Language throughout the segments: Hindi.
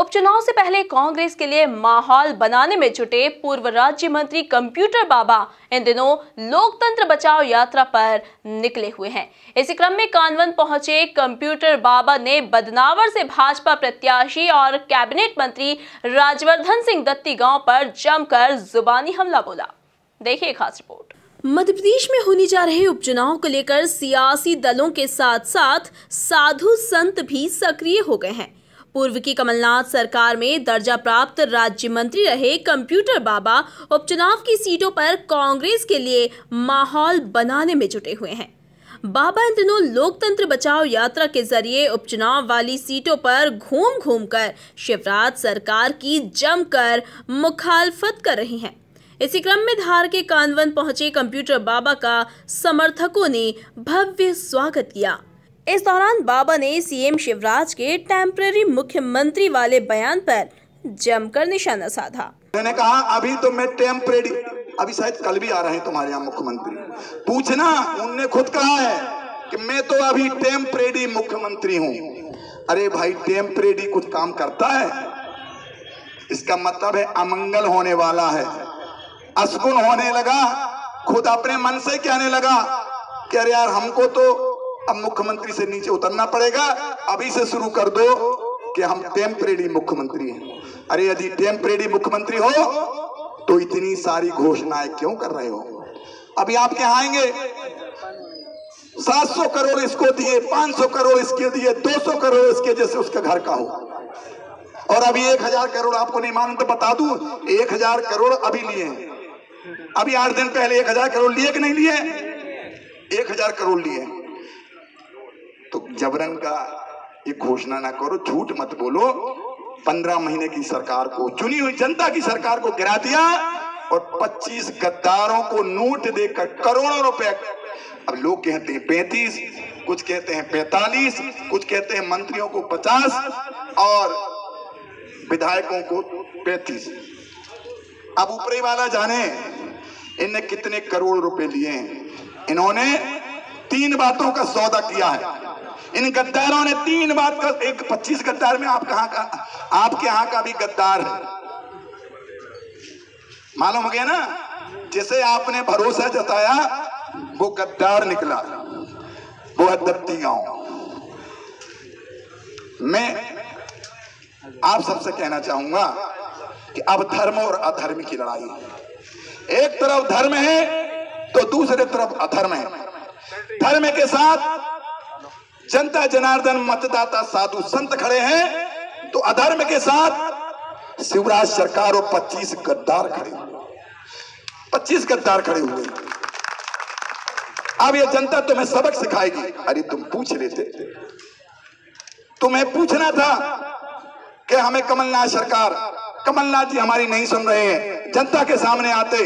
उपचुनाव से पहले कांग्रेस के लिए माहौल बनाने में जुटे पूर्व राज्य मंत्री कंप्यूटर बाबा इन दिनों लोकतंत्र बचाओ यात्रा पर निकले हुए हैं। इसी क्रम में कानवन पहुंचे कंप्यूटर बाबा ने बदनावर से भाजपा प्रत्याशी और कैबिनेट मंत्री राजवर्धन सिंह दत्ती गांव पर जमकर जुबानी हमला बोला। देखिए खास रिपोर्ट। मध्य प्रदेश में होने जा रहे उपचुनाव को लेकर सियासी दलों के साथ साथ साधु संत भी सक्रिय हो गए हैं। पूर्व की कमलनाथ सरकार में दर्जा प्राप्त राज्य मंत्री रहे कंप्यूटर बाबा उपचुनाव की सीटों पर कांग्रेस के लिए माहौल बनाने में जुटे हुए हैं। बाबा इन दिनों लोकतंत्र बचाओ यात्रा के जरिए उपचुनाव वाली सीटों पर घूम घूम कर शिवराज सरकार की जमकर मुखालफत कर रही हैं। इसी क्रम में धार के कानवन पहुंचे कंप्यूटर बाबा का समर्थकों ने भव्य स्वागत किया। इस दौरान बाबा ने सीएम शिवराज के टेम्पररी मुख्यमंत्री वाले बयान पर जमकर निशाना साधा। मैंने कहा अभी तो मैं टेम्पररी, अभी शायद कल भी आ रहे हैं तुम्हारे यहाँ मुख्यमंत्री, पूछना, उनने खुद कहा है कि मैं तो अभी टेम्पररी मुख्यमंत्री हूँ। अरे भाई, टेम्पररी कुछ काम करता है? इसका मतलब है अमंगल होने वाला है, असगुन होने लगा, खुद अपने मन से कहने लगा कि अरे यार हमको तो अब मुख्यमंत्री से नीचे उतरना पड़ेगा, अभी से शुरू कर दो कि हम टेम्परेरी मुख्यमंत्री हैं। अरे यदि टेम्परेरी मुख्यमंत्री हो तो इतनी सारी घोषणाएं क्यों कर रहे हो? अभी आपके यहाँ आएंगे 700 करोड़ इसको दिए, 500 करोड़ इसके दिए, 200 करोड़ इसके, जैसे उसका घर का हो। और अभी 1000 करोड़ आपको नहीं मालूम तो बता दूं, 1000 करोड़ अभी लिए हैं। अभी 8 दिन पहले 1000 करोड़ लिए कि नहीं लिए? 1000 करोड़ लिए। तो जबरन का ये घोषणा ना करो, झूठ मत बोलो। 15 महीने की सरकार को, चुनी हुई जनता की सरकार को गिरा दिया और 25 गद्दारों को नोट देकर करोड़ों रुपए। अब लोग कहते हैं 35, कुछ कहते हैं 45, कुछ कहते हैं मंत्रियों को 50 और विधायकों को 35। अब ऊपरी वाला जाने इनने कितने करोड़ रुपए लिए हैं। इन्होंने 3 बातों का सौदा किया है। इन गद्दारों ने 3 बात का, एक 25 गद्दार में आपके यहाँ का भी गद्दार है, मालूम हो गया ना? जिसे आपने भरोसा जताया वो गद्दार निकला, वो है दत्ती गांव। मैं आप सबसे कहना चाहूंगा कि अब धर्म और अधर्म की लड़ाई है। एक तरफ धर्म है तो दूसरे तरफ अधर्म है। धर्म के साथ जनता जनार्दन मतदाता साधु संत खड़े हैं, तो अधर्म के साथ शिवराज सरकार और 25 गद्दार खड़े, 25 गद्दार खड़े हुए। अब ये जनता तुम्हें सबक सिखाएगी। अरे तुम पूछ लेते, तुम्हें पूछना था कि हमें कमलनाथ सरकार, कमलनाथ जी हमारी नहीं सुन रहे हैं। जनता के सामने आते,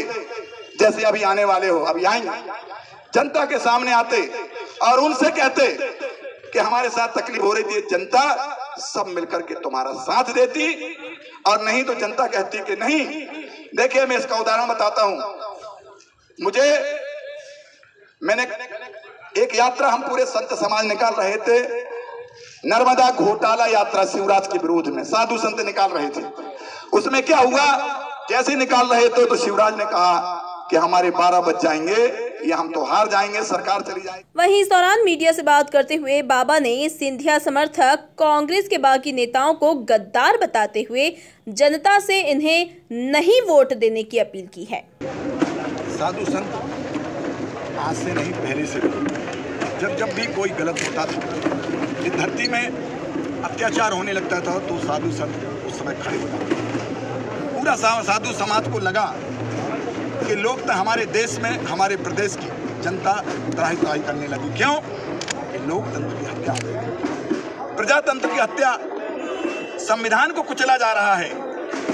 जैसे अभी आने वाले हो, अभी आएंगे, जनता के सामने आते और उनसे कहते कि हमारे साथ तकलीफ हो रही थी, जनता सब मिलकर के तुम्हारा साथ देती, और नहीं तो जनता कहती कि नहीं। देखिए, मैं इसका उदाहरण बताता हूं। मैंने एक यात्रा, हम पूरे संत समाज निकाल रहे थे, नर्मदा घोटाला यात्रा शिवराज के विरोध में साधु संत निकाल रहे थे। उसमें क्या हुआ, जैसे निकाल रहे थे तो शिवराज ने कहा कि हमारे 12 बज जाएंगे, या हम तो हार जाएंगे, सरकार चली जाएगी। वहीं इस दौरान मीडिया से बात करते हुए बाबा ने सिंधिया समर्थक कांग्रेस के बाकी नेताओं को गद्दार बताते हुए जनता से इन्हें नहीं वोट देने की अपील की है। साधु संत आज से नहीं, पहले से जब भी कोई गलत होता था, इस धरती में अत्याचार होने लगता था, तो साधु संत उस समय खड़े होते थे। पूरा साधु समाज को लगा कि लोग तो हमारे देश में, हमारे प्रदेश की जनता त्राही त्राही करने लगी। क्यों? कि लोकतंत्र की हत्या, प्रजातंत्र की हत्या, संविधान को कुचला जा रहा है।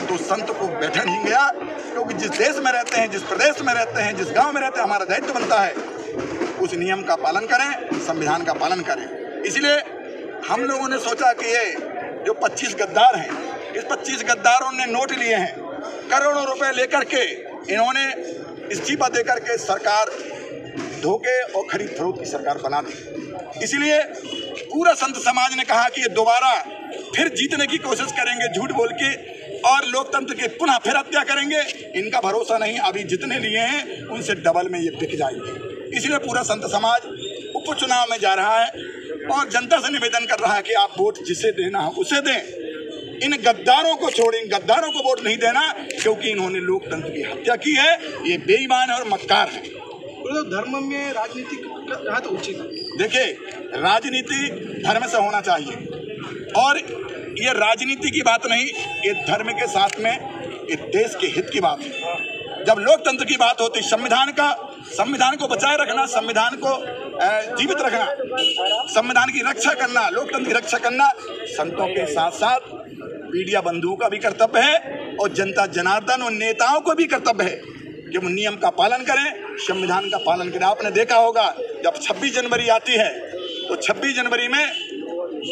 तो संत को बैठा नहीं गया, क्योंकि जिस देश में रहते हैं, जिस प्रदेश में रहते हैं, जिस गांव में रहते हैं, हमारा दायित्व बनता है उस नियम का पालन करें, संविधान का पालन करें। इसलिए हम लोगों ने सोचा कि ये जो 25 गद्दार हैं, इस 25 गद्दारों ने नोट लिए हैं, करोड़ों रुपए लेकर के इन्होंने इस्तीफा देकर के सरकार धोखे और खरीद फरोख्त की सरकार बना दी। इसलिए पूरा संत समाज ने कहा कि ये दोबारा फिर जीतने की कोशिश करेंगे झूठ बोल के और लोकतंत्र की पुनः फिर हत्या करेंगे। इनका भरोसा नहीं, अभी जितने लिए हैं उनसे डबल में ये बिक जाएंगे। इसलिए पूरा संत समाज उपचुनाव में जा रहा है और जनता से निवेदन कर रहा है कि आप वोट जिसे देना हो उसे दें। इन गद्दारों को छोड़ें, इन गद्दारों को वोट नहीं देना, क्योंकि इन्होंने लोकतंत्र की हत्या की है। ये बेईमान है और मक्कार है। तो धर्म में राजनीति कहाँ तो उचित है? देखिए, राजनीति धर्म से होना चाहिए और ये राजनीति की बात नहीं, ये धर्म के साथ में ये देश के हित की बात है। जब लोकतंत्र की बात होती, संविधान को बचाए रखना, संविधान को जीवित रखना, संविधान की रक्षा करना, लोकतंत्र की रक्षा करना संतों के साथ साथ मीडिया बंधुओं का भी कर्तव्य है और जनता जनार्दन और नेताओं को भी कर्तव्य है कि वो नियम का पालन करें, संविधान का पालन करें। आपने देखा होगा जब 26 जनवरी आती है तो 26 जनवरी में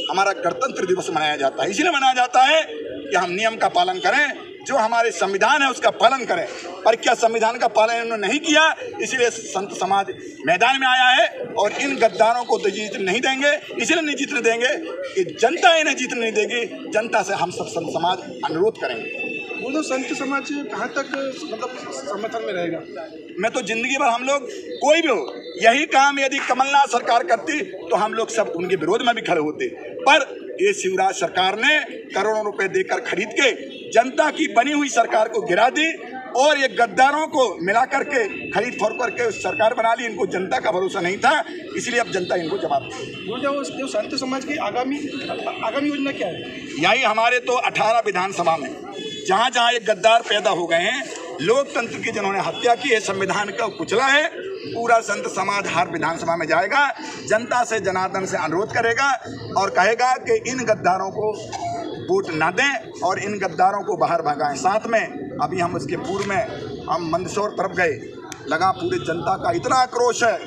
हमारा गणतंत्र दिवस मनाया जाता है। इसलिए मनाया जाता है कि हम नियम का पालन करें, जो हमारे संविधान है उसका पालन करें। पर क्या संविधान का पालन इन्होंने नहीं किया, इसलिए संत समाज मैदान में आया है और इन गद्दारों को तो जीतने नहीं देंगे। इसलिए नहीं जीतने देंगे कि जनता इन्हें जीतने नहीं देगी। जनता से हम सब संत समाज अनुरोध करेंगे। वो तो संत समाज कहाँ तक मतलब समर्थन में रहेगा? मैं तो जिंदगी भर, हम लोग कोई भी हो, यही काम यदि कमलनाथ सरकार करती तो हम लोग सब उनके विरोध में भी खड़े होते। पर ये शिवराज सरकार ने करोड़ों रुपए देकर खरीद के जनता की बनी हुई सरकार को गिरा दी और ये गद्दारों को मिला करके खरीद फरोख्त करके सरकार बना ली। इनको जनता का भरोसा नहीं था, इसलिए अब जनता इनको जवाब दी। जो संत समाज की आगामी योजना क्या है? यही हमारे तो 18 विधानसभा में जहाँ जहाँ ये गद्दार पैदा हो गए हैं, लोकतंत्र की जिन्होंने हत्या की है, संविधान का कुचला है, पूरा संत समाज हर विधानसभा में जाएगा, जनता से जनार्दन से अनुरोध करेगा और कहेगा कि इन गद्दारों को वोट ना दें और इन गद्दारों को बाहर भगाएं। साथ में अभी हम उसके पूर्व में हम मंदसौर तरफ गए, लगा पूरे जनता का इतना आक्रोश है।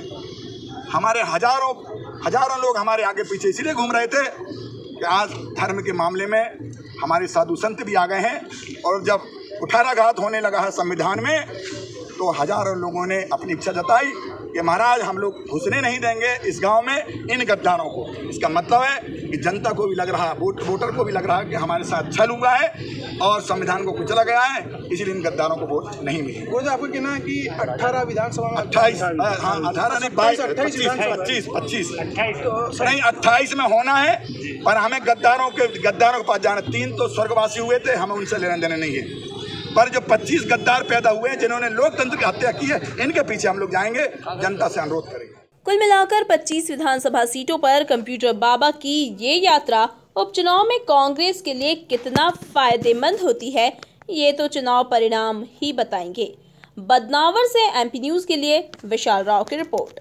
हमारे हजारों लोग हमारे आगे पीछे इसलिए घूम रहे थे कि आज धर्म के मामले में हमारे साधु संत भी आ गए हैं और जब कुठाराघात होने लगा है संविधान में तो हजारों लोगों ने अपनी इच्छा जताई कि महाराज हम लोग घुसने नहीं देंगे इस गांव में इन गद्दारों को। इसका मतलब है कि जनता को भी लग रहा है, वोटर को भी लग रहा है कि हमारे साथ छल हुआ है और संविधान को कुचला गया है, इसलिए इन गद्दारों को वोट नहीं मिली। वो आपको कहना है कि 18 विधानसभा में 28 नहीं 25 नहीं 28 में होना है। पर हमें गद्दारों के पास जाना, 3 तो स्वर्गवासी हुए थे, हमें उनसे लेना देना नहीं है। पर जो 25 गद्दार पैदा हुए हैं जिन्होंने लोकतंत्र की हत्या की है, इनके पीछे हम लोग जाएंगे, जनता से अनुरोध करेंगे। कुल मिलाकर 25 विधानसभा सीटों पर कंप्यूटर बाबा की ये यात्रा उपचुनाव में कांग्रेस के लिए कितना फायदेमंद होती है, ये तो चुनाव परिणाम ही बताएंगे। बदनावर से MP न्यूज़ के लिए विशाल राव की रिपोर्ट।